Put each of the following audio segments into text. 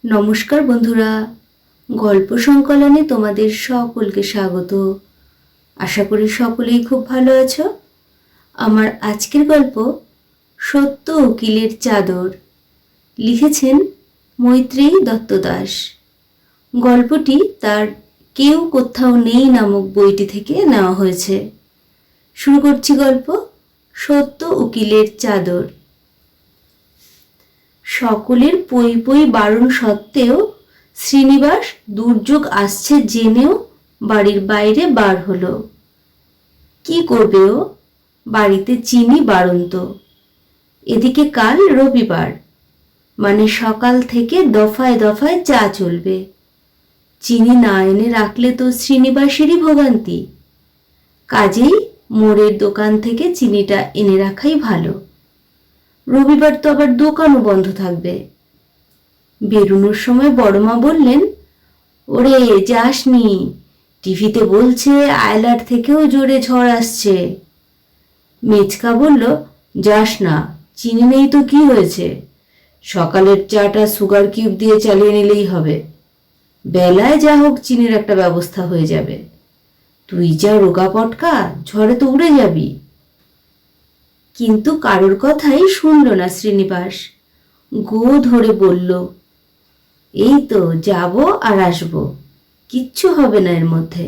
নমস্কার বন্ধুরা, গল্প সংকলনে তোমাদের সকলকে স্বাগত। আশা করি সকলেই খুব ভালো আছো। আমার আজকের গল্প সত্য উকিলের চাদর, লিখেছেন মৈত্রেয়ী দত্ত দাস। গল্পটি তার কেউ কোথাও নেই নামক বইটি থেকে নেওয়া হয়েছে। শুরু করছি গল্প সত্য উকিলের চাদর। সকলের পই পই বারণ সত্ত্বেও শ্রীনিবাস দুর্যোগ আসছে জেনেও বাড়ির বাইরে বার হলো। কি করবে ও? বাড়িতে চিনি বাড়ন্ত। এদিকে কাল রবিবার, মানে সকাল থেকে দফায় দফায় চা চলবে। চিনি না এনে রাখলে তো শ্রীনিবাসেরই ভোগান্তি। কাজেই মোড়ের দোকান থেকে চিনিটা এনে রাখাই ভালো। রবিবার তো আবার দোকানও বন্ধ থাকবে। বেরোনোর সময় বড়মা বললেন, ওরে যাসনি, টিভিতে বলছে আয়লার থেকেও জোরে ঝড় আসছে। মেচকা বলল, যাস না, চিনি নেই তো কি হয়েছে, সকালের চাটা সুগার কিউব দিয়ে চালিয়ে নিলেই হবে। বেলায় যা হোক চিনির একটা ব্যবস্থা হয়ে যাবে। তুই যা রোগা পটকা, ঝড়ে তো উড়ে যাবি। কিন্তু কারোর কথাই শুনল না শ্রীনিবাস। গো ধরে বলল, এই তো যাব আর আসব, কিচ্ছু হবে না এর মধ্যে।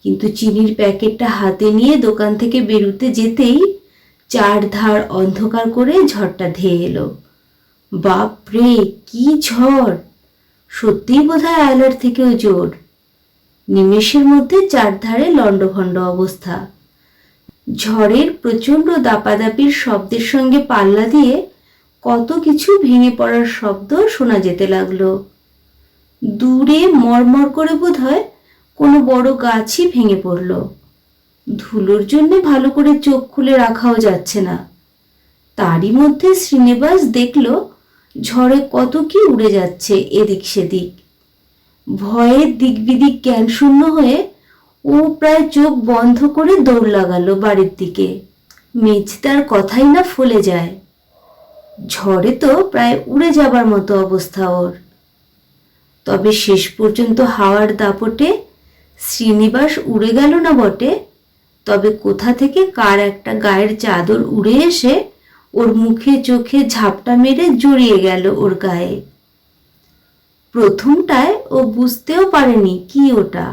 কিন্তু চিনির প্যাকেটটা হাতে নিয়ে দোকান থেকে বেরুতে যেতেই চারধার অন্ধকার করে ঝড়টা ধেয়ে এলো। বাপরে, কি ঝড়! সত্যিই বোধহয় আয়লার থেকেও জোর। নিমেষের মধ্যে চারধারে লণ্ডভণ্ড অবস্থা। ঝড়ের প্রচণ্ড দাপাদাপির শব্দের সঙ্গে পাল্লা দিয়ে কত কিছু ভেঙে পড়ার শব্দ শোনা যেতে লাগলো। দূরে মরমর করে বোধহয় কোনো বড় গাছই ভেঙে পড়ল। ধুলোর জন্য ভালো করে চোখ খুলে রাখাও যাচ্ছে না। তারই মধ্যে শ্রীনিবাস দেখল ঝড়ে কত কি উড়ে যাচ্ছে এদিক সেদিক। ভয়ে দিকবিদিক জ্ঞান শূন্য হয়ে ও প্রায় চোখ বন্ধ করে দৌড় লাগালো বাড়ির দিকে। মেজদার কথাই না ফলে যায়। ঝড়ে তো প্রায় উড়ে যাবার মতো অবস্থা ওর। তবে শেষ পর্যন্ত হাওয়ার দাপটে শ্রীনিবাস উড়ে গেল না বটে, তবে কোথা থেকে কার একটা গায়ের চাদর উড়ে এসে ওর মুখে চোখে ঝাপটা মেরে জড়িয়ে গেল ওর গায়ে। প্রথমটায় ও বুঝতেও পারেনি কি ওটা।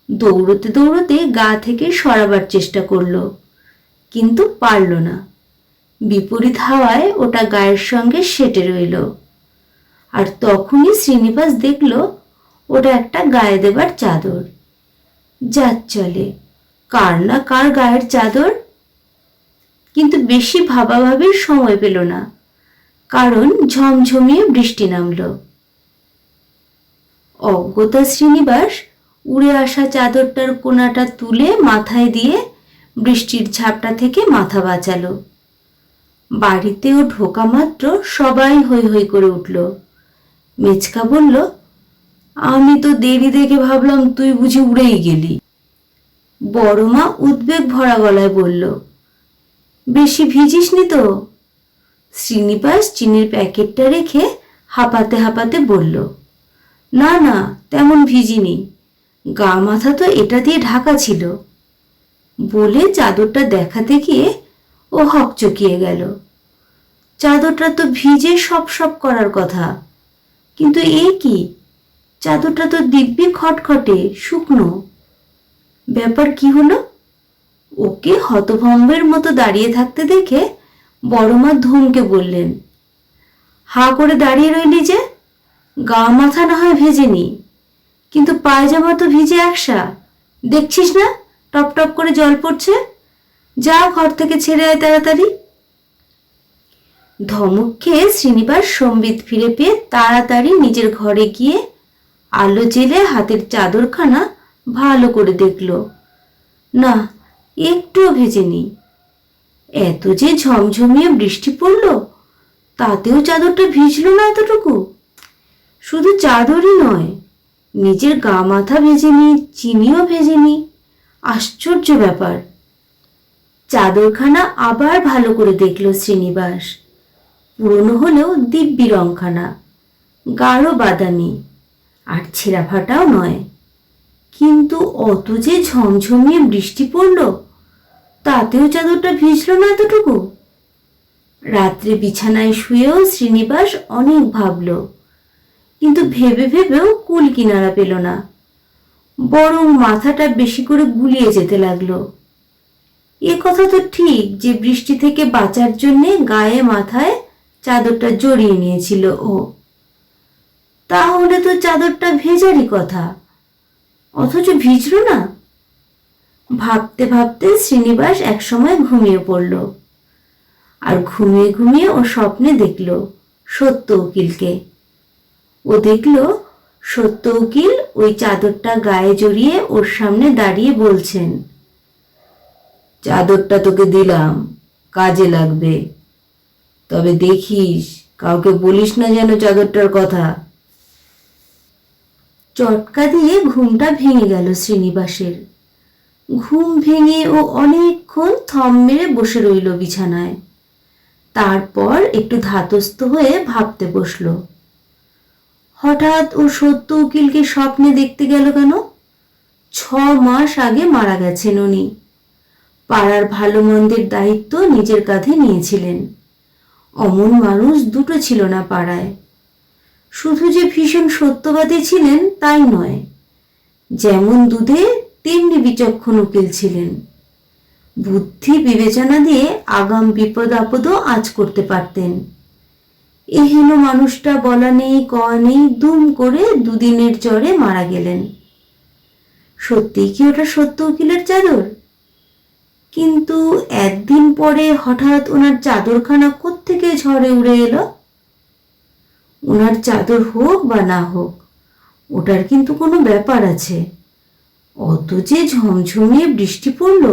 দৌড়তে দৌড়তে গা থেকে সরাবার চেষ্টা করলো, কিন্তু পারল না। বিপরীত হাওয়ায় ওটা গায়ের সঙ্গে সেটে রইল। আর তখনই শ্রীনিবাস দেখল ওটা একটা গায়ে দেবার চাদর। যার চলে, কার না কার গায়ের চাদর। কিন্তু বেশি ভাবাভাবির সময় পেল না, কারণ ঝমঝমিয়ে বৃষ্টি নামল। অজ্ঞতা শ্রীনিবাস উড়ে আসা চাদরটার কোনাটা তুলে মাথায় দিয়ে বৃষ্টির ঝাপটা থেকে মাথা বাঁচালো। বাড়িতেও ঢোকা মাত্র সবাই হৈ হৈ করে উঠল। মেচকা বলল, আমি তো দেরি দেখে ভাবলাম তুই বুঝি উড়েই গেলি। বড়মা উদ্বেগ ভরা গলায় বলল, বেশি ভিজিসনি তো? শ্রীনিবাস চিনির প্যাকেটটা রেখে হাঁপাতে হাঁপাতে বলল, না না, তেমন ভিজিনি, গা মাথা তো এটা দিয়ে ঢাকা ছিল। বলে চাদরটা দেখাতে গিয়ে ও হকচকিয়ে গেল। চাদরটা তো ভিজে সপ সপ করার কথা, কিন্তু এ কি, চাদরটা তো দিব্যি খটখটে শুকনো। ব্যাপার কি হলো? ওকে হতভম্বের মতো দাঁড়িয়ে থাকতে দেখে বড়মা ধমকে বললেন, হা করে দাঁড়িয়ে রইলি যে? গা মাথা না হয় ভেজেনি, কিন্তু পায়জামা তো ভিজে একসা, দেখছিস না টপ টপ করে জল পড়ছে? যা ঘর থেকে ছেড়ে আয় তাড়াতাড়ি। ধমক খেয়ে শ্রীনিবাস সম্বিত ফিরে পেয়ে তাড়াতাড়ি নিজের ঘরে গিয়ে আলো জেলে হাতের চাদরখানা ভালো করে দেখল। না, একটুও ভেজেনি। এত যে ঝমঝমিয়ে বৃষ্টি পড়ল, তাতেও চাদরটা ভিজল না এতটুকু। শুধু চাদরই নয়, নিজের গা মাথা ভেজেনি, চিনিও ভেজেনি। আশ্চর্য ব্যাপার। চাদরখানা আবার ভালো করে দেখল শ্রীনিবাস। পুরনো হলেও দিব্যি রংখানা। গাঢ় বাদামি, আর ছেঁড়া ফাটাও নয়। কিন্তু অত যে ঝমঝমিয়ে বৃষ্টি পড়ল, তাতেও চাদরটা ভিজল না এতটুকু। রাত্রে বিছানায় শুয়েও শ্রীনিবাস অনেক ভাবল, কিন্তু ভেবে ভেবেও কুল কিনারা পেল না, বরং মাথাটা বেশি করে গুলিয়ে যেতে লাগলো। এ কথা তো ঠিক যে বৃষ্টি থেকে বাঁচার জন্যে গায়ে মাথায় চাদরটা জড়িয়ে নিয়েছিল ও, তাহলে তো চাদরটা ভেজারই কথা, অথচ ভিজল না। ভাবতে ভাবতে শ্রীনিবাস একসময় ঘুমিয়ে পড়ল। আর ঘুমিয়ে ঘুমিয়ে ও স্বপ্নে দেখল সত্য উকিলকে। ও দেখল সত্য উকিল ওই চাদরটা গায়ে জড়িয়ে ওর সামনে দাঁড়িয়ে বলছেন, চাদরটা তোকে দিলাম, কাজে লাগবে, তবে দেখিস কাউকে বলিস না যেন চাদরটার কথা। চটকা দিয়ে ঘুমটা ভেঙে গেল শ্রীনিবাসের। ঘুম ভেঙে ও অনেকক্ষণ থম মেরে বসে রইল বিছানায়। তারপর একটু ধাতস্থ হয়ে ভাবতে বসল। হঠাৎ ও সত্য উকিলকে স্বপ্নে দেখতে গেল কেন? 6 মাস আগে মারা গেছেন উনি। পাড়ার ভালো মন্দের দায়িত্ব নিজের কাঁধে নিয়েছিলেন। অমন মানুষ দুটো ছিল না পাড়ায়। শুধু যে ভীষণ সত্যবাদী ছিলেন তাই নয়, যেমন দুধে তেমনি বিচক্ষণ উকিল ছিলেন। বুদ্ধি বিবেচনা দিয়ে আগাম বিপদ আপদও আঁচ করতে পারতেন। এহেন মানুষটা বলা নেই কওয়া নেই দুম করে দুদিনের জ্বরে মারা গেলেন। সত্যিই কি ওটা সত্য উকিলের চাদর? কিন্তু একদিন পরে হঠাৎ ওনার চাদরখানা কোত্থেকে ঝড়ে উড়ে এলো? ওনার চাদর হোক বা না হোক, ওটার কিন্তু কোনো ব্যাপার আছে। অত যে ঝমঝমিয়ে বৃষ্টি পড়ল,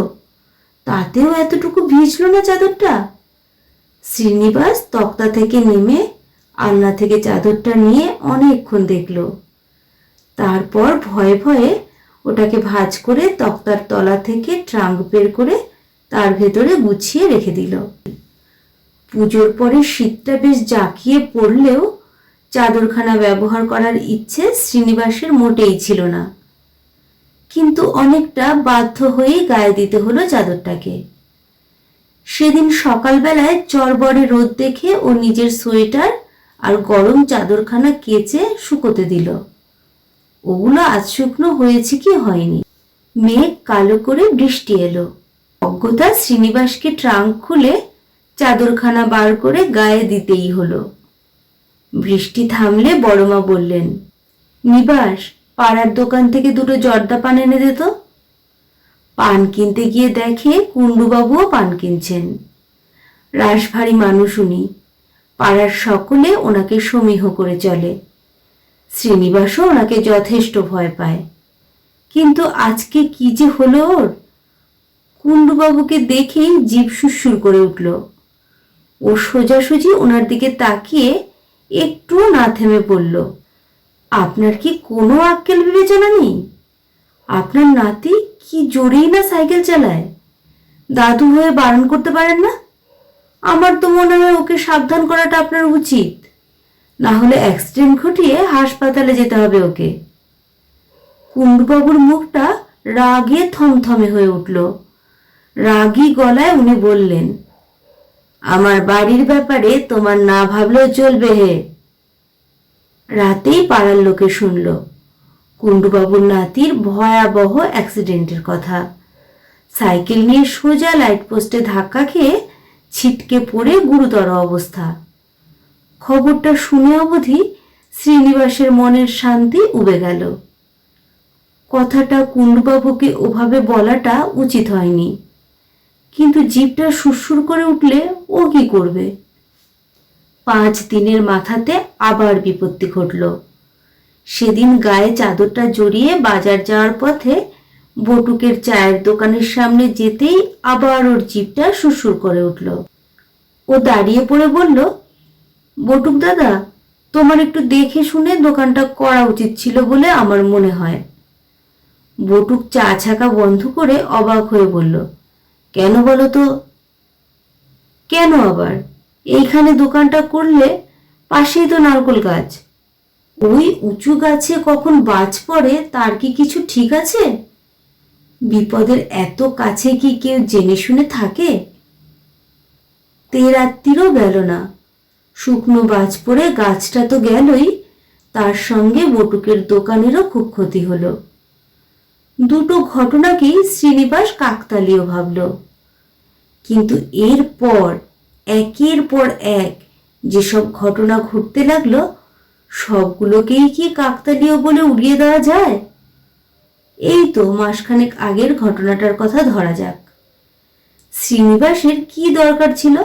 তাতেও এতটুকু ভিজল না চাদরটা। শ্রীনিবাস তক্তা থেকে নেমে আলনা থেকে চাদরটা নিয়ে অনেকক্ষণ দেখল। তারপর ভয়ে ভয়ে ওটাকে ভাঁজ করে তক্তার তলা থেকে ট্রাঙ্ক বের করে তার ভেতরে গুছিয়ে রেখে দিল। পুজোর পরে শীতটা বেশ জাঁকিয়ে পড়লেও চাদরখানা ব্যবহার করার ইচ্ছে শ্রীনিবাসের মোটেই ছিল না। কিন্তু অনেকটা বাধ্য হয়েই গায়ে দিতে হলো চাদরটাকে। সেদিন সকালবেলায় চড়বড়ে রোদ দেখে ও নিজের সোয়েটার আর গরম চাদরখানা কেচে শুকোতে দিল। ওগুলো আজ শুকনো হয়েছে কি হয়নি। মেঘ কালো করে বৃষ্টি এলো। অজ্ঞতা শ্রীনিবাসকে ট্রাঙ্ক খুলে চাদরখানা বার করে গায়ে দিতেই হলো। বৃষ্টি থামলে বড়মা বললেন, নিবাস, পাড়ার দোকান থেকে 2টো জর্দা পান এনে দে তো। পান কিনতে গিয়ে দেখে কুণ্ডুবাবুও পান কিনছেন। রাশভারী মানুষ উনি, পাড়ার সকলে ওনাকে সমীহ করে চলে। শ্রীনিবাসও ওনাকে যথেষ্ট ভয় পায়। কিন্তু আজকে কি যে হলো ওর! কুণ্ডুবাবুকে দেখেই জিভ সুরসুর করে উঠল। ও সোজাসুজি ওনার দিকে তাকিয়ে একটুও না থেমে বলল, আপনার কি কোনো আক্কেল বিবেচনা নেই? আপনার নাতি কি জোরেই না সাইকেল চালায়, দাদু হয়ে বারণ করতে পারেন না? আমার তো মনে হয় ওকে সাবধান করাটা আপনার উচিত, না হলে অ্যাক্সিডেন্ট ঘটিয়ে হাসপাতালে যেতে হবে ওকে। কুণ্ডুবাবুর মুখটা রাগে থমথমে হয়ে উঠল। রাগী গলায় উনি বললেন, আমার বাড়ির ব্যাপারে তোমার না ভাবলেও চলবে হে। রাতেই পাড়ার লোকে শুনল কুণ্ডুবাবুর নাতির ভয়াবহ অ্যাক্সিডেন্টের কথা। সাইকেল নিয়ে সোজা লাইট পোস্টে ধাক্কা খেয়ে ছিটকে পড়ে গুরুতর অবস্থা। খবরটা শুনে অবধি শ্রীনিবাসের মনের শান্তি উবে গেল। কথাটা কুণ্ডুবাবুকে ওভাবে বলাটা উচিত হয়নি, কিন্তু জিভটা সুরসুর করে উঠলে ও কি করবে? 5 দিনের মাথাতে আবার বিপত্তি ঘটল। সেদিন গায়ে চাদরটা জড়িয়ে বাজার যাওয়ার পথে বটুকের চায়ের দোকানের সামনে যেতেই আবার ওর জিভটা সুরসুর করে উঠল। ও দাঁড়িয়ে পড়ে বলল, বটুক দাদা, তোমার একটু দেখে শুনে দোকানটা করা উচিত ছিল বলে আমার মনে হয়। বটুক চা ছাকা বন্ধ করে অবাক হয়ে বলল, কেন বলো তো? কেন আবার? এইখানে দোকানটা করলে পাশেই তো নারকোল গাছ, ওই উঁচু গাছে কখন বাজ পড়ে তার কি কিছু ঠিক আছে? বিপদের এত কাছে কি কেউ জেনে শুনে থাকে? রাত্রিরও গেল না, শুকনো বাজ পড়ে গাছটা তো গেলই, তার সঙ্গে বটুকের দোকানেরও খুব ক্ষতি হলো। দুটো ঘটনাকেই শ্রীনিবাস কাকতালীয় ভাবল। কিন্তু এরপর একের পর এক যেসব ঘটনা ঘটতে লাগলো, সবগুলোকেই কি কাকতালীয় বলে উড়িয়ে দেওয়া যায়? এই তো মাসখানেক আগের ঘটনাটার কথা ধরা যাক। শ্রীনিবাসের কি দরকার ছিল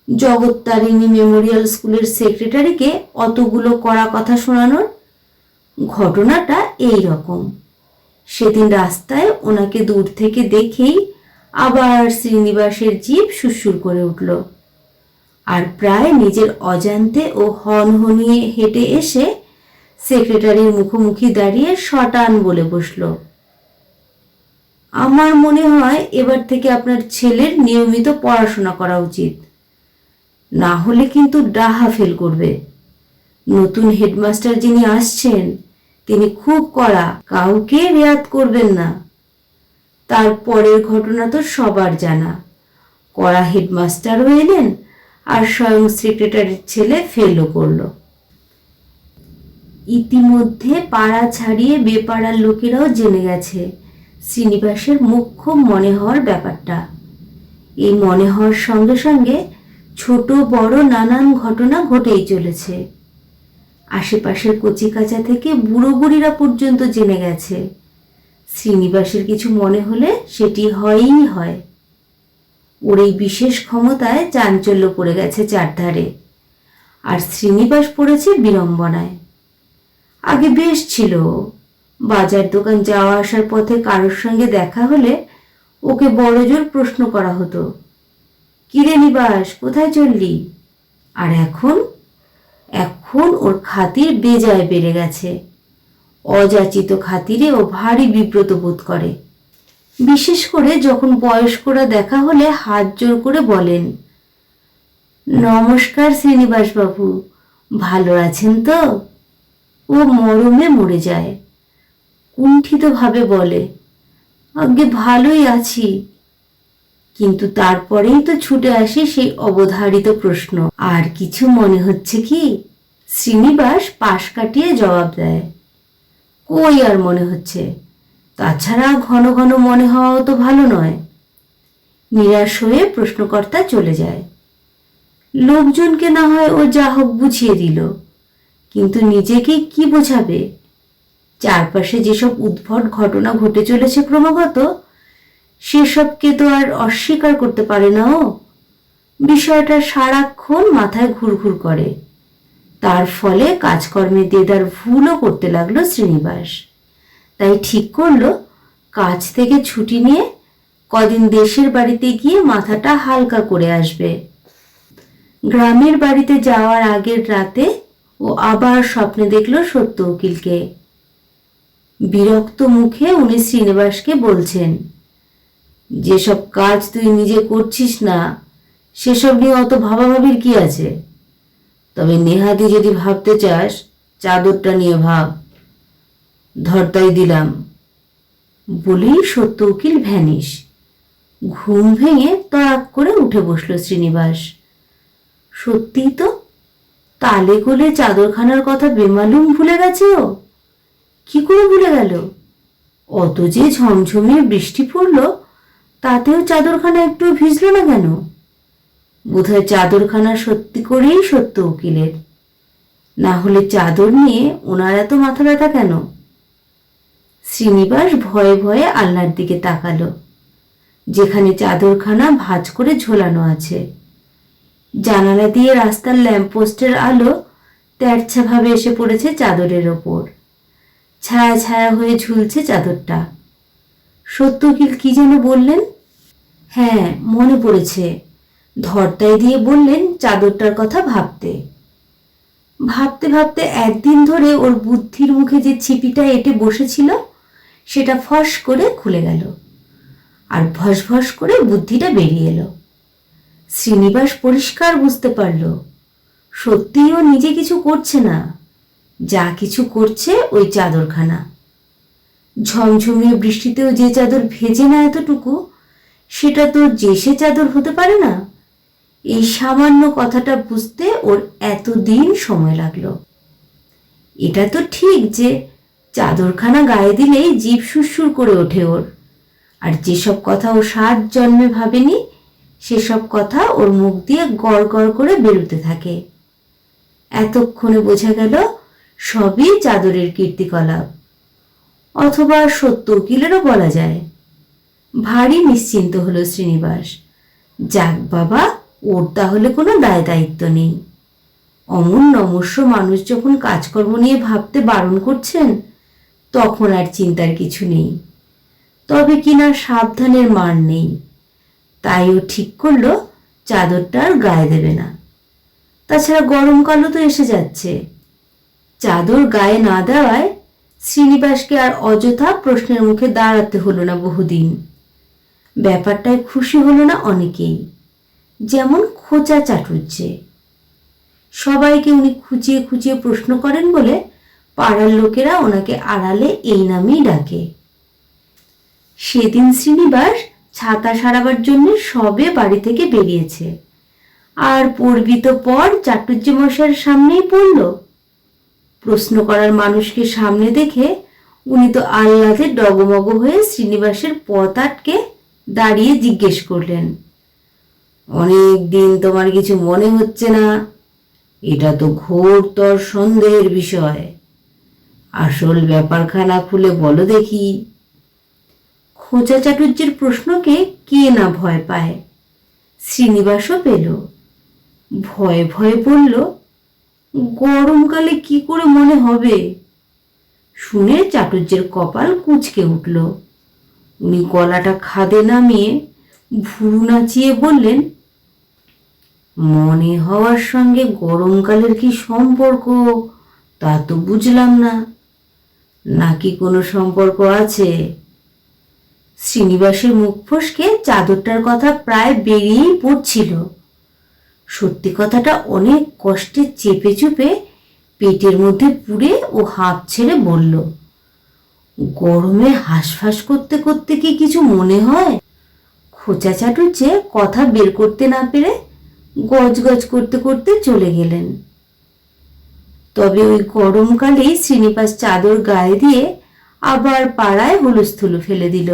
জগত্তারিণী মেমোরিয়াল স্কুলের সেক্রেটারিকে অতগুলো কড়া কথা শোনানোর? ঘটনাটা এই রকম। সেদিন রাস্তায় ওনাকে দূর থেকে দেখেই আবার শ্রীনিবাসের জিভ সুরসুর করে উঠল, আর প্রায় নিজের অজান্তে ও হনহনিয়ে হেঁটে এসে সেক্রেটারির মুখোমুখি দাঁড়িয়ে শটান বলে বসল, আমার মনে হয় এবার থেকে আপনার ছেলের নিয়মিত পড়াশোনা করা উচিত, না হলে কিন্তু ডাহা ফেল করবে। নতুন হেডমাস্টার যিনি আসছেন তিনি খুব কড়া, কাউকে রেয়াত করবেন না। তারপরের ঘটনা তো সবার জানা, কড়া হেডমাস্টারও এলেন আর স্বয়ং সেক্রেটারির ছেলে ফেলও করল। ইতিমধ্যে পাড়া ছাড়িয়ে বেপাড়ার লোকেরাও জেনে গেছে শ্রীনিবাসের মুখ খুব মনে হওয়ার ব্যাপারটা। এই মনে হওয়ার সঙ্গে সঙ্গে ছোট বড় নানান ঘটনা ঘটেই চলেছে। আশেপাশের কচিকাঁচা থেকে বুড়ো বুড়িরা পর্যন্ত জেনে গেছে শ্রীনিবাসের কিছু মনে হলে সেটি হয়ই হয়। ওর এই বিশেষ ক্ষমতায় চাঞ্চল্য পড়ে গেছে চারধারে, আর শ্রীনিবাস পড়েছে বিড়ম্বনায়। আগে বেশ ছিল, বাজার দোকান যাওয়া আসার পথে কারোর সঙ্গে দেখা হলে ওকে বড়জোর প্রশ্ন করা হতো, কিরে নিবাস কোথায় চললি? আর এখন এখন ওর খাতির বেজায় বেড়ে গেছে। অযাচিত খাতিরে ও ভারী বিব্রত বোধ করে। বিশেষ করে যখন বয়স্করা দেখা হলে হাত জোর করে বলেন, নমস্কার শ্রীনিবাস বাবু, ভালো আছেন তো? ও মরমে মরে যায়, কুণ্ঠিতভাবে বলে, আগে ভালোই আছি। কিন্তু তারপরেই তো ছুটে আসে সেই অবধারিত প্রশ্ন, আর কিছু মনে হচ্ছে কি? শ্রীনিবাস পাশ কাটিয়ে জবাব দেয়, কই আর মনে হচ্ছে, তাছাড়া ঘন ঘন মনে হওয়াও তো ভালো নয়। নিরাশ হয়ে প্রশ্নকর্তা চলে যায়। লোকজনকে না হয় ও যা হোক বুঝিয়ে দিল, কিন্তু নিজেকে কি বোঝাবে? চারপাশে যেসব উদ্ভট ঘটনা ঘটে চলেছে ক্রমাগত, সেসবকে তো আর অস্বীকার করতে পারে না ও। বিষয়টা সারাক্ষণ মাথায় ঘুরঘুর করে। তার ফলে কাজকর্মে দেদার ভুলও করতে লাগলো শ্রীনিবাস। তাই ঠিক করলো কাজ থেকে ছুটি নিয়ে কদিন দেশের বাড়িতে গিয়ে মাথাটা হালকা করে আসবে। গ্রামের বাড়িতে যাওয়ার আগের রাতে ও আবার স্বপ্নে দেখলো সত্য উকিলকে। বিরক্ত মুখে উনি শ্রীনিবাসকে বলছেন, যেসব কাজ তুই নিজে করছিস না সেসব নিয়ে অত ভাবাভাবির কি আছে? তবে নেহাতি যদি ভাবতে চাস, চাদরটা নিয়ে ভাব, ধরতাই দিলাম। বলেই সত্য উকিল ভ্যানিশ। ঘুম ভেঙে তড়াক করে উঠে বসল শ্রীনিবাস। সত্যিই তো, তালে গোলে চাদরখানার কথা বেমালুম ভুলে গেছে ও। কি করে ভুলে গেল? অত যে ঝমঝমিয়ে বৃষ্টি পড়ল, তাতেও চাদরখানা একটু ভিজল না কেন? বোধহয় চাদরখানা সত্যি করেই সত্য উকিলের, না হলে চাদর নিয়ে ওনার এত মাথা ব্যথা কেন? শ্রীনিবাস ভয়ে ভয়ে আলনার দিকে তাকালো, যেখানে চাদরখানা ভাঁজ করে ঝোলানো আছে। জানালা দিয়ে রাস্তার ল্যাম্পপোস্টের আলো তেরছা ভাবে এসে পড়েছে চাদরের ওপর। ছায়া ছায়া হয়ে ঝুলছে চাদরটা। সত্য উকিল কি যেন বললেন? হ্যাঁ, মনে পড়েছে, ধরতাই দিয়ে বললেন চাদরটার কথা ভাবতে। ভাবতে ভাবতে একদিন ধরে ওর বুদ্ধির মুখে যে ছিপিটা এঁটে বসেছিল সেটা ফস করে খুলে গেল, আর ভস ভস করে বুদ্ধিটা বেরিয়ে এলো। শ্রীনিবাস পরিষ্কার বুঝতে পারল সত্যিই ও নিজে কিছু করছে না, যা কিছু করছে ওই চাদরখানা। ঝমঝমিয়ে বৃষ্টিতেও যে চাদর ভেজে না এতটুকু, সেটা তো যে সে চাদর হতে পারে না। এই সামান্য কথাটা বুঝতে ওর এতদিন সময় লাগলো। এটা তো ঠিক যে চাদরখানা গায়ে দিলেই জিভ সুরসুর করে ওঠে ওর, আর যেসব কথা ও 7 জন্মে ভাবেনি সেসব কথা ওর মুখ দিয়ে গড় গড় করে বেরোতে থাকে। এতক্ষণে বোঝা গেল সবই চাদরের কীর্তিকলাপ, অথবা সত্য উকিলেরও বলা যায়। ভারী নিশ্চিন্ত হলো শ্রীনিবাস। যাক বাবা, ওর তাহলে কোনো দায় দায়িত্ব নেই। অমন নমস্য মানুষ যখন কাজকর্ম নিয়ে ভাবতে বারণ করছেন, তখন আর চিন্তার কিছু নেই। তবে কিনা সাবধানের মার নেই, তাই ও ঠিক করলো চাদরটা আর গায়ে দেবে না। তাছাড়া গরমকালও তো এসে যাচ্ছে। চাদর গায়ে না দেওয়ায় শ্রীনিবাসকে আর অযথা প্রশ্নের মুখে দাঁড়াতে হলো না বহুদিন। ব্যাপারটায় খুশি হলো না অনেকেই, যেমন খোঁচা চাটুর্যে। সবাইকে উনি খুঁচিয়ে খুঁচিয়ে প্রশ্ন করেন বলে পাড়ার লোকেরা ওনাকে আড়ালে এই নামেই ডাকে। সেদিন শ্রীনিবাস ছাতা সারাবার জন্য সবে বাড়ি থেকে বেরিয়েছে, আর পড়বি তো পর চাটুর্য মশাইয়ের সামনেই পড়ল। প্রশ্ন করার মানুষকে সামনে দেখে উনি তো আহ্লাদে ডগমগ হয়ে শ্রীনিবাসের পথ আটকে দাঁড়িয়ে জিজ্ঞেস করলেন, অনেক দিন তোমার কিছু মনে হচ্ছে না? এটা তো ঘোরতর সন্দেহের বিষয়। আসল ব্যাপারখানা খুলে বলো দেখি। খোঁচা চাটুর্যের প্রশ্নকে কে না ভয় পায়, শ্রীনিবাসও পেল। ভয়ে ভয়ে বলল, গরমকালে কি করে মনে হবে? শুনে চাটুর্যের কপাল কুঁচকে উঠল। উনি গলাটা খাদে নামিয়ে ভুরু নাচিয়ে বললেন, মনে হওয়ার সঙ্গে গরমকালের কি সম্পর্ক তা তো বুঝলাম না। নাকি কোনো সম্পর্ক আছে? শ্রীনিবাসের মুখ ফসকে চাদরটার কথা প্রায় বেরিয়েই পড়ছিল। সত্যি কথাটা অনেক কষ্টে চেপে চুপে পেটের মধ্যে পুরে ও হাঁপ ছেড়ে বলল, গরমে হাঁসফাঁস করতে করতে কি কিছু মনে হয়? খোঁচা চাটুর্যে কথা বের করতে না পেরে গজগজ করতে করতে চলে গেলেন। তবে ওই গরমকালেই শ্রীনিবাস চাদর গায়ে দিয়ে আবার পাড়ায় হুলস্থুলু ফেলে দিল।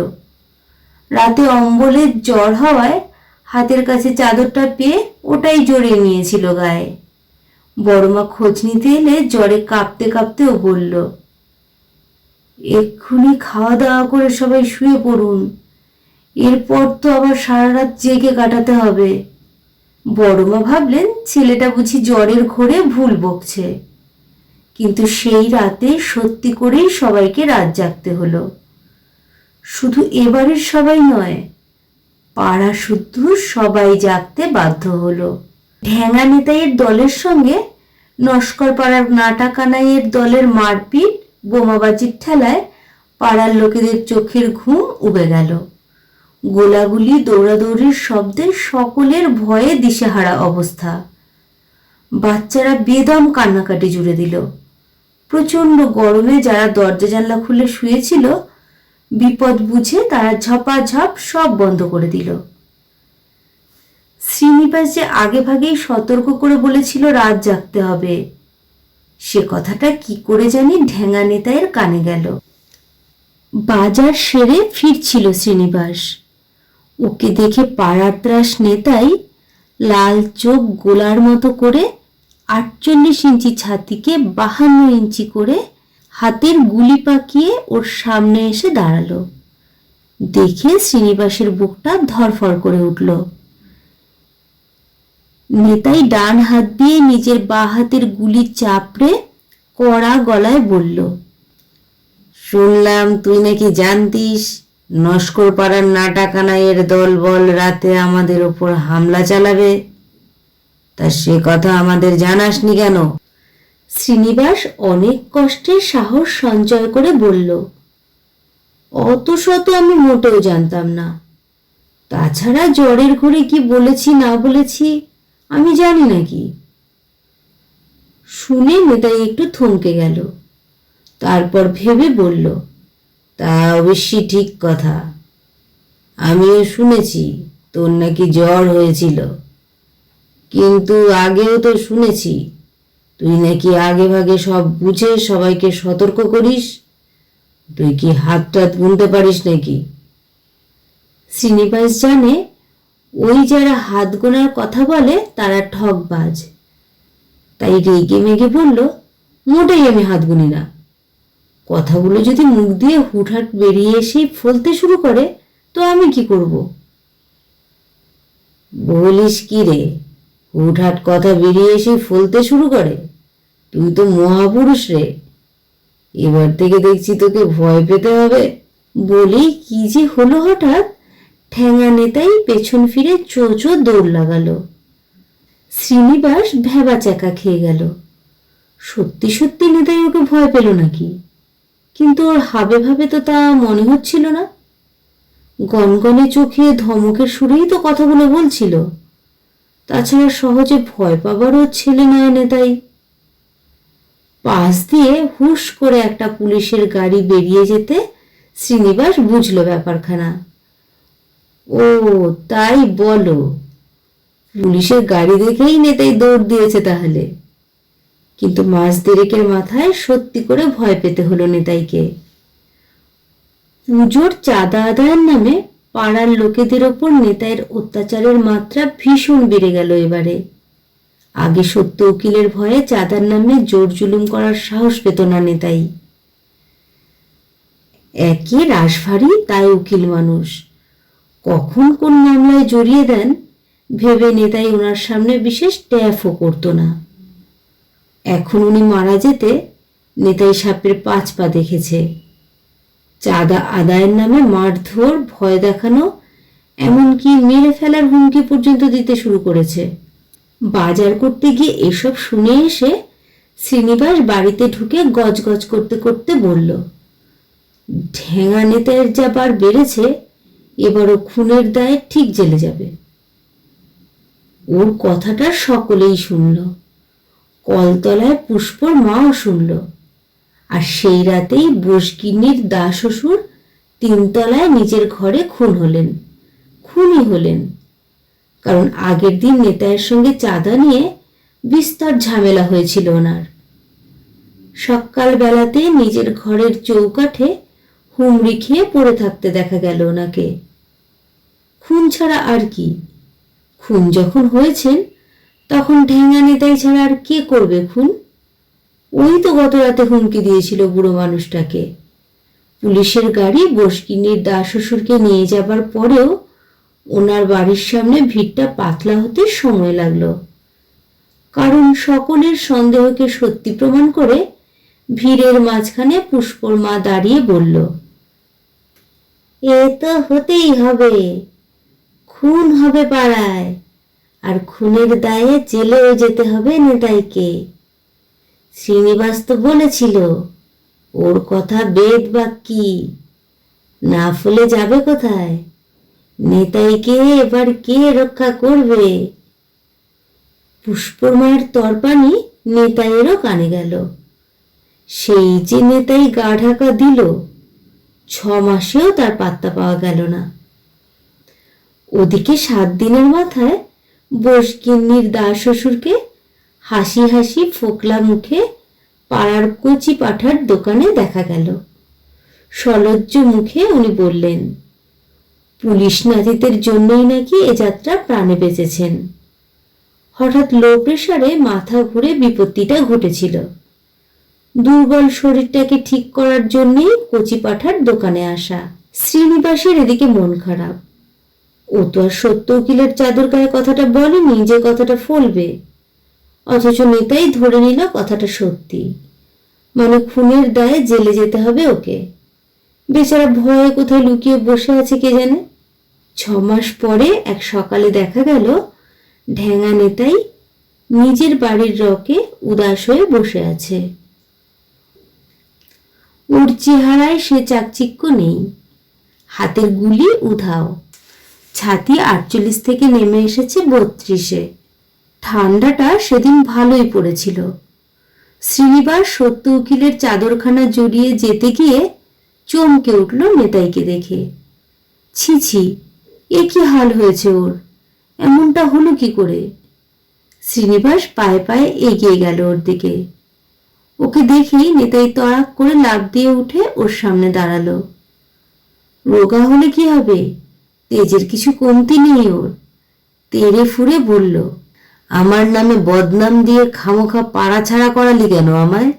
রাতে অম্বলের জ্বর হওয়ায় হাতের কাছে চাদরটা পেয়ে ওটাই জড়িয়ে নিয়েছিল গায়ে। বড়মা খোঁজ নিতে এলে জ্বরে কাঁপতে কাঁপতেও বলল, এক্ষুনি খাওয়া দাওয়া করে সবাই শুয়ে পড়ুন, এরপর তো আবার সারা রাত জেগে কাটাতে হবে। বড়মা ভাবলেন ছেলেটা বুঝি জ্বরের ঘোরে ভুল বকছে, কিন্তু সেই রাতে সত্যি করেই সবাইকে রাত জাগতে হলো। শুধু এবারের সবাই নয়, পাড়া শুদ্ধ সবাই জাগতে বাধ্য হলো। ঢ্যাঙা নেতাইয়ের দলের সঙ্গে নস্কর পাড়ার নাটা কানাইয়ের দলের মারপিট বোমাবাজির ঠেলায় পাড়ার লোকেদের চোখের ঘুম উবে গেল। গোলাগুলি দৌড়াদৌড়ির শব্দে সকলের ভয়ে দিশেহারা অবস্থা। বাচ্চারা বেদম কান্নাকাটি জুড়ে দিল। প্রচণ্ড গরমে যারা দরজা জানলা খুলে শুয়েছিল, বিপদ বুঝে তারা ঝপাঝপ সব বন্ধ করে দিল। শ্রীনিবাস যে আগে ভাগেই সতর্ক করে বলেছিল রাত জাগতে হবে, সে কথাটা কি করে জানি ঢ্যাঙা নেতাইয়ের কানে গেল। বাজার সেরে ফিরছিল শ্রীনিবাস। ওকে দেখে পাড়ার ত্রাস নেতাই লাল চোখ গোলার মতো করে 48 ইঞ্চি ছাতিকে 52 ইঞ্চি করে হাতের গুলি পাকিয়ে ওর সামনে এসে দাঁড়ালো। দেখে শ্রীনিবাসের বুকটা ধরফর করে উঠল। নেতাই ডান হাত দিয়ে নিজের বাঁ হাতের গুলি চাপড়ে কড়া গলায় বলল, শুনলাম তুই নাকি জানতিস নস্কর পাড়ার নাটা কানাইয়ের দল বল রাতে আমাদের ওপর হামলা চালাবে, তা সে কথা আমাদের জানাসনি কেন? শ্রীনিবাস অনেক কষ্টে সাহস সঞ্চয় করে বলল, অত শত আমি মোটেও জানতাম না। তাছাড়া জ্বরের ঘরে কি বলেছি না বলেছি আমি জানি নাকি? শুনে নেতাই একটু থমকে গেল। তারপর ভেবে বলল, তা অবশ্যই ঠিক কথা। আমিও শুনেছি তোর নাকি জ্বর হয়েছিল, কিন্তু আগেও তো শুনেছি তুই নাকি আগে ভাগে সব বুঝে সবাইকে সতর্ক করিস। তুই কি হাত টাত গুনতে পারিস নাকি? শ্রীনিবাস জানে ওই যারা হাত গোনার কথা বলে তারা ঠকবাজ, তাই রেগে মেগে বলল, মোটেই আমি হাত গুনি না। কথাগুলো যদি মুখ দিয়ে হুটহাট বেরিয়ে এসেই ফলতে শুরু করে তো আমি কি করব? বলিস কি রে, হুটহাট কথা বেরিয়ে এসেই ফলতে শুরু করে? তুই তো মহাপুরুষ রে, এবার থেকে দেখছি তোকে ভয় পেতে হবে। বলেই কি যে হলো, হঠাৎ ঠ্যাঙা নেতাই পেছন ফিরে চো চো দৌড় লাগালো। শ্রীনিবাস ভ্যাবাচ্যাকা খেয়ে গেল। সত্যি সত্যি নেতাই ওকে ভয় পেল নাকি? কিন্তু ওর হাবে ভাবে তো তা মনে হচ্ছিল না। গনগনে চোখে ধমকের সুরেই তো কথাগুলো বলছিল। তাছাড়া সহজে ভয় পাবারও ছেলে নয় নেতাই। পাশ দিয়ে হুশ করে একটা পুলিশের গাড়ি বেরিয়ে যেতে শ্রীনিবাস বুঝল ব্যাপারখানা। ও তাই বলো, পুলিশের গাড়ি দেখেই নেতাই দৌড় দিয়েছে তাহলে। কিন্তু মাস দেড়েকের মাথায় সত্যি করে ভয় পেতে হলো নেতাইকে। পুজোর চাঁদা আদায়ের নামে পাড়ার লোকেদের ওপর নেতাইয়ের অত্যাচারের মাত্রা ভীষণ বেড়ে গেল এবারে। আগে সত্য উকিলের ভয়ে চাঁদার নামে জোর জুলুম করার সাহস পেত না নেতাই। একে রাশভারী, তাই উকিল মানুষ, কখন কোন মামলায় জড়িয়ে দেন ভেবে নেতাই ওনার সামনে বিশেষ ট্যাফও করতো না। এখন উনি মারা যেতে নেতাই সাপের 5 পা দেখেছে। চাঁদা আদায়ের নামে মারধর, ভয় দেখানো, এমনকি মেরে ফেলার হুমকি পর্যন্ত দিতে শুরু করেছে। বাজার করতে গিয়ে এসব শুনে এসে শ্রীনিবাস বাড়িতে ঢুকে গজগজ করতে করতে বলল, ঠ্যাঙা নেতার যা বার বেড়েছে, এবারও খুনের দায়ে ঠিক জেলে যাবে। ওর কথাটা সকলেই শুনল। কলতলায় পুষ্পর মাও শুনল। আর সেই রাতেই বসগিন্নির দা শ্বশুর 3 তলায় নিজের ঘরে খুনই হলেন। কারণ আগের দিন নেতায়ের সঙ্গে চাঁদা নিয়ে বিস্তর ঝামেলা হয়েছিল ওনার। সকাল বেলাতে নিজের ঘরের চৌকাঠে হুমড়ি খেয়ে পড়ে থাকতে দেখা গেল ওনাকে। খুন ছাড়া আর কি? খুন যখন হয়েছেন তখন ঠ্যাঙা নেতাই ছাড়া আর কে করবে খুন? ওই তো গত রাতে হুমকি দিয়েছিল বুড়ো মানুষটাকে। পুলিশের গাড়ি বসগিন্নির দা শ্বশুরকে নিয়ে যাবার পরেও ওনার বাড়ির সামনে ভিড়টা পাতলা হতে সময় লাগলো। কারণ সকলের সন্দেহকে সত্যি প্রমাণ করে ভিড়ের মাঝখানে পুষ্পর মা দাঁড়িয়ে বলল, এ তো হতেই হবে, খুন হবে পাড়ায়, আর খুনের দায়ে জেলেও যেতে হবে নেতাইকে। শ্রীনিবাস তো বলেছিল, ওর কথা বেদ বাক্যি, না ফলে যাবে কোথায়? নেতাইকে এবার কে রক্ষা করবে? পুষ্পর মায়ের তরপানি নেতাইয়েরও কানে গেল। সেই যে নেতাই গা ঢাকা দিল, 6 মাসেও তার পাত্তা পাওয়া গেল না। ওদিকে 7 দিনের মাথায় বসগিন্নির দা শ্বশুরকে হাসি হাসি ফোকলা মুখে পাড়ার কচি পাঠার দোকানে দেখা গেল। সলজ্জ মুখে উনি বললেন, পুলিশ নাতিদের জন্যই নাকি এ যাত্রা প্রাণে বেঁচেছেন। হঠাৎ লো প্রেসারে মাথা ঘুরে বিপত্তিটা ঘটেছিল। দুর্বল শরীরটাকে ঠিক করার জন্যই কচি পাঠার দোকানে আসা। শ্রীনিবাসের এদিকে মন খারাপ। ও তো আর সত্য উকিলের চাদর গায়ে কথাটা বলেনি যে কথাটা ফলবে, অথচ নেতাই ধরে নিল কথাটা সত্যি। মানে খুনের দায়ে জেলে যেতে হবে ওকে। বেচারা ভয়ে কোথায় লুকিয়ে বসে আছে কে জানে। 6 মাস পরে এক সকালে দেখা গেল ঢ্যাঙা নেতাই নিজের বাড়ির রকে উদাস হয়ে বসে আছে। ওর চেহারায় সে চাকচিক্য নেই, হাতের গুলি উধাও, ছাতি 48 থেকে নেমে এসেছে 32-এ। ঠান্ডাটা সেদিন ভালোই পড়েছিল। শ্রীনিবাস সত্য উকিলের চাদরখানা জড়িয়ে যেতে গিয়ে চমকে উঠল নেতাইকে দেখে। ছি ছি, এ কি হাল হয়েছে ওর, এমনটা হলো কি করে? শ্রীনিবাস পায়ে পায়ে এগিয়ে গেল ওর দিকে। ওকে দেখেই নেতাই তড়াক করে লাফ দিয়ে উঠে ওর সামনে দাঁড়ালো। রোগা হলে কি হবে, তেজের কিছু কমতি নেই ওর। তেড়ে ফুরে বলল, আমার নামে বদনাম দিয়ে খামোখা পাড়া ছাড়া করালি কেন আমায়?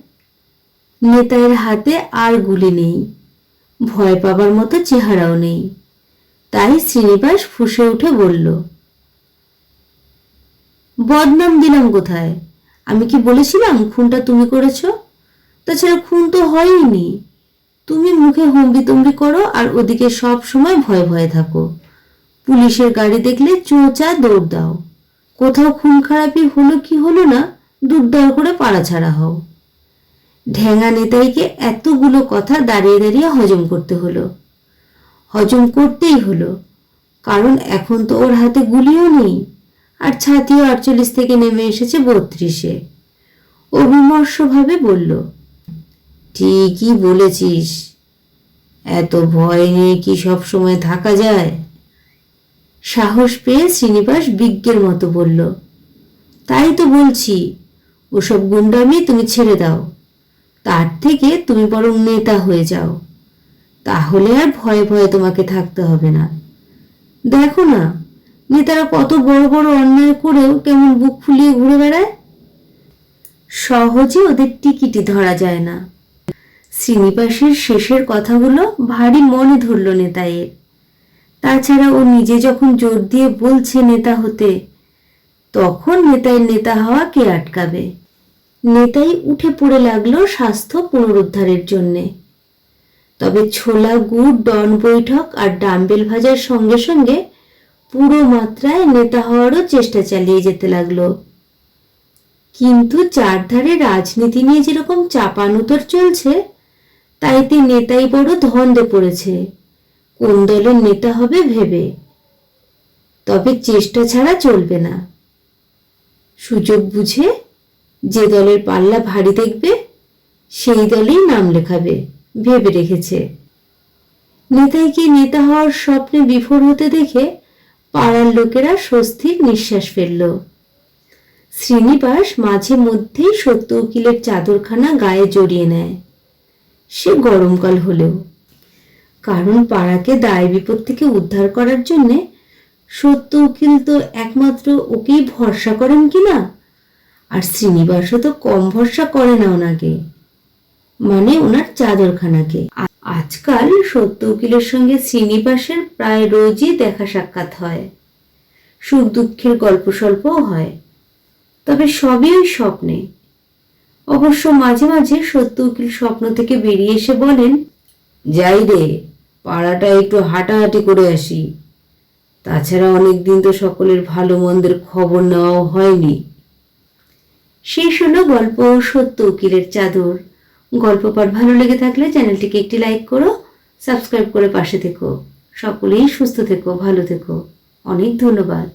নেতাইয়ের হাতে আর গুলি নেই, ভয় পাবার মতো চেহারাও নেই। তাই শ্রীনিবাস ফুঁসে উঠে বলল, বদনাম দিলাম কোথায়? আমি কি বলেছিলাম খুনটা তুমি করেছ? তাছাড়া খুন তো হয়নি। তুমি মুখে হম্বি তম্বি করো আর ওদিকে সব সময় ভয়ে ভয়ে থাকো। পুলিশের গাড়ি দেখলে চোঁচা দৌড় দাও। কোথাও খুন খারাপি হলো কি হলো না, দুর্দর করে পাড়া ছাড়া হও। ঢ্যাঙা নেতাইকে এতগুলো কথা দাঁড়িয়ে দাঁড়িয়ে হজম করতে হলো। হজম করতেই হলো, কারণ এখন তো ওর হাতে গুলিও নেই, আর ছাতিও 48 থেকে নেমে এসেছে 32-এ। ও বিমর্ষভাবে বলল, ঠিকই বলেছিস, এত ভয় নিয়ে কি সব সময় থাকা যায়? সাহস পেয়ে শ্রীনিবাস বিজ্ঞের মতো বলল, তাই তো বলছি, ওসব গুন্ডামি তুমি ছেড়ে দাও। তার থেকে তুমি বরং নেতা হয়ে যাও, তাহলে আর ভয়ে ভয়ে তোমাকে থাকতে হবে না। দেখো না, নেতারা কত বড় বড় অন্যায় করেও কেমন বুক ফুলিয়ে ঘুরে বেড়ায়। সহজে ওদের টিকিটি ধরা যায় না। শ্রীনিবাসের শেষের কথাগুলো ভারী মনে ধরল নেতাইয়ের। তাছাড়া ও নিজে যখন জোর দিয়ে বলছে নেতা হতে, তখন নেতাইয়ের নেতা হওয়া কে আটকাবে? নেতাই উঠে পড়ে লাগলো স্বাস্থ্য পুনরুদ্ধারের জন্যে। তবে ছোলা গুড়, ডন বৈঠক আর ডাম্বেল ভাজার সঙ্গে সঙ্গে পুরো মাত্রায় নেতা হওয়ারও চেষ্টা চালিয়ে যেতে লাগলো। কিন্তু চারধারে রাজনীতি নিয়ে যেরকম চাপানুতর চলছে, তাইতে নেতাই বড় ধন্দে পড়েছে কোন দলের নেতা হবে ভেবে। তবে চেষ্টা ছাড়া চলবে না। সুযোগ বুঝে যে দলের পাল্লা ভারী দেখবে সেই দলেই নাম লেখাবে ভেবে রেখেছে। নেতাইকে নেতা হওয়ার স্বপ্নে বিফল হতে দেখে পাড়ার লোকেরা স্বস্তির নিঃশ্বাস ফেলল। শ্রীনিবাস মাঝে মধ্যেই সত্য উকিলের চাদরখানা গায়ে জড়িয়ে নেয়, সে গরমকাল হলেও। কারণ পাড়াকে দায় বিপদ থেকে উদ্ধার করার জন্যে সত্য উকিল তো একমাত্র ওকেই ভরসা করেন কিনা। আর শ্রীনিবাসও তো কম ভরসা করে না ওনাকে, মানে ওনার চাদরখানাকে। আজকাল সত্য উকিলের সঙ্গে শ্রীনিবাসের প্রায় রোজই দেখা সাক্ষাৎ হয়, সুখ দুঃখের গল্প স্বল্পও হয়। তবে সবই ওই স্বপ্নে। অবশ্য মাঝে মাঝে সত্য উকিল স্বপ্ন থেকে বেরিয়ে এসে বলেন, যাই রে, পাড়াটা একটু হাঁটাহাঁটি করে আসি। তাছাড়া অনেকদিন তো সকলের ভালো মন্দের খবর নেওয়াও হয়নি। শেষ হলো গল্প সত্য উকিলের চাদর। গল্প পাঠ ভালো লেগে থাকলে চ্যানেলটিকে একটি লাইক করো, সাবস্ক্রাইব করে পাশে থেকো। সকলেই সুস্থ থেকো, ভালো থেকো। অনেক ধন্যবাদ।